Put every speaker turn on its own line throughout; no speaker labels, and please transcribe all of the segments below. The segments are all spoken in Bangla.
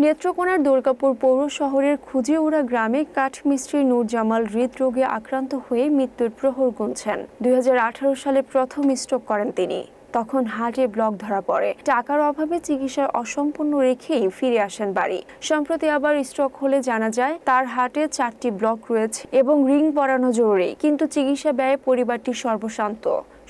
নেত্রকোনার দুর্গাপুর পৌর শহরের খুজিউড়া গ্রামে কাঠমিস্ত্রি নূর জামাল হৃদরোগে আক্রান্ত হয়ে মৃত্যুর প্রহর গুনছেন। 2018 সালে প্রথম স্ট্রোক করেন তিনি। তখন হার্টে ব্লক ধরা পড়ে। টাকার অভাবে চিকিৎসা অসম্পূর্ণ রেখেই ফিরে আসেন বাড়ি। সম্প্রতি আবার স্ট্রোক হলে জানা যায় তার হার্টে 4টি ব্লক রয়েছে এবং রিং পরানো জরুরি, কিন্তু চিকিৎসা ব্যয়ে পরিবারটি সর্বশান্ত।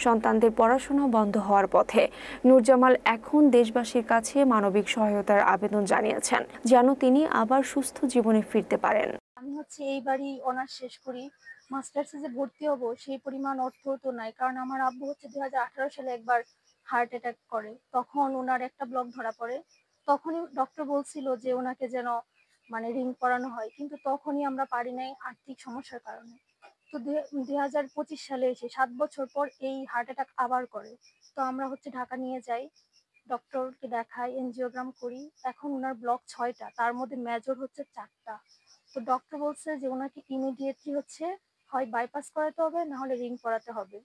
সন্তানদের পড়াশোনা বন্ধ হওয়ার পথে। নূর জামাল এখন দেশবাসীর কাছে মানবিক সহায়তার আবেদন জানিয়েছেন, যেন তিনি আবার সুস্থ জীবনে ফিরতে পারেন।
আমি এইবারই অনার্স শেষ করি, মাস্টার্সে যে ভর্তি হব সেই পরিমাণ অর্থ তো নাই, কারণ আমার আব্বু 2018 সালে একবার হার্ট অ্যাটাক করে। তখন ওনার একটা ব্লক ধরা পড়ে। তখনই ডক্টর বলছিল যে ওনাকে যেন রিং করানো হয়, কিন্তু তখনই আমরা পারি নাই আর্থিক সমস্যার কারণে। তো 2025 সালে এসে 7 বছর পর এই হার্ট অ্যাটাক আবার করে। তো আমরা ঢাকা নিয়ে যাই, ডক্টরকে দেখাই, এনজিওগ্রাম করি। এখন ওনার ব্লক 6টা, তার মধ্যে মেজর 4টা। তো ডক্টর বলছে যে ওনাকে ইমিডিয়েটলি হয় বাইপাস করাতে হবে, না হলে রিং করাতে হবে।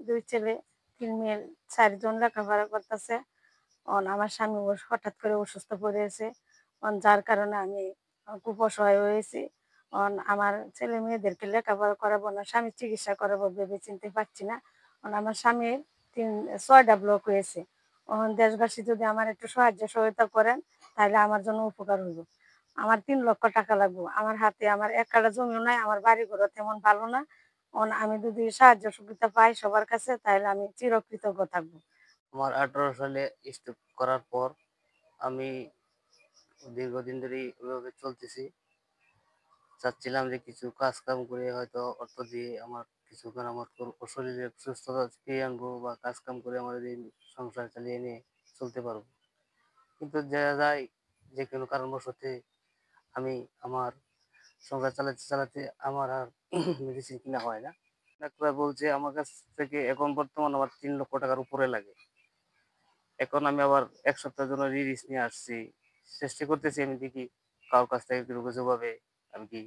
2 ছেলে 3 মেয়ে, 4 জন লেখাপড়া করতেছে। আমার স্বামী হঠাৎ করে অসুস্থ পড়েছে, যার কারণে আমি খুব অসহায় হয়েছি। আমার ছেলে মেয়েদেরকে লেখাপড়া করাবো না, স্বামীর চিকিৎসা করাবো ভেবে চিনতে পারছি না। আমার স্বামীর 6টা ব্লক হয়েছে। দেশবাসী যদি আমার একটু সাহায্য সহায়তা করেন তাহলে আমার জন্য উপকার হইব। আমার 3 লক্ষ টাকা লাগবে। আমার হাতে আমার 1 কাঠা জমিও নাই, আমার বাড়ি ঘর তেমন ভালো না। আমি যদি সাহায্য সুবিধা পাই সবার কাছে তাহলে আমি চিরকৃতজ্ঞ থাকবো।
আমার 18 সালে স্ট্রোক করার পর আমি দীর্ঘদিন ধরে ওইভাবে চলতেছি। চাচ্ছিলাম যে কিছু কাজ কাম করে হয়তো অর্থ দিয়ে আমার কিছুক্ষণ আমার শরীরের সুস্থতা ফিরিয়ে আনবো, বা কাজ কাম করে আমার এই সংসার চালিয়ে নিয়ে চলতে পারবো। কিন্তু দেখা যায় যে কোনো কারণবশত আমি আমার সংসার চালাতে চালাতে আমার আর মেডিসিন কিনা হয় না। ডাক্তার বলছে আমার কাছ থেকে এখন বর্তমান আমার 3 লক্ষ টাকার উপরে লাগে। এখন আমি আবার 1 সপ্তাহের জন্য রিস্ক নিয়ে আসছি। চেষ্টা করতেছি, আমি দেখি কারোর কাছ থেকে যোগাযোগ হবে আমি কি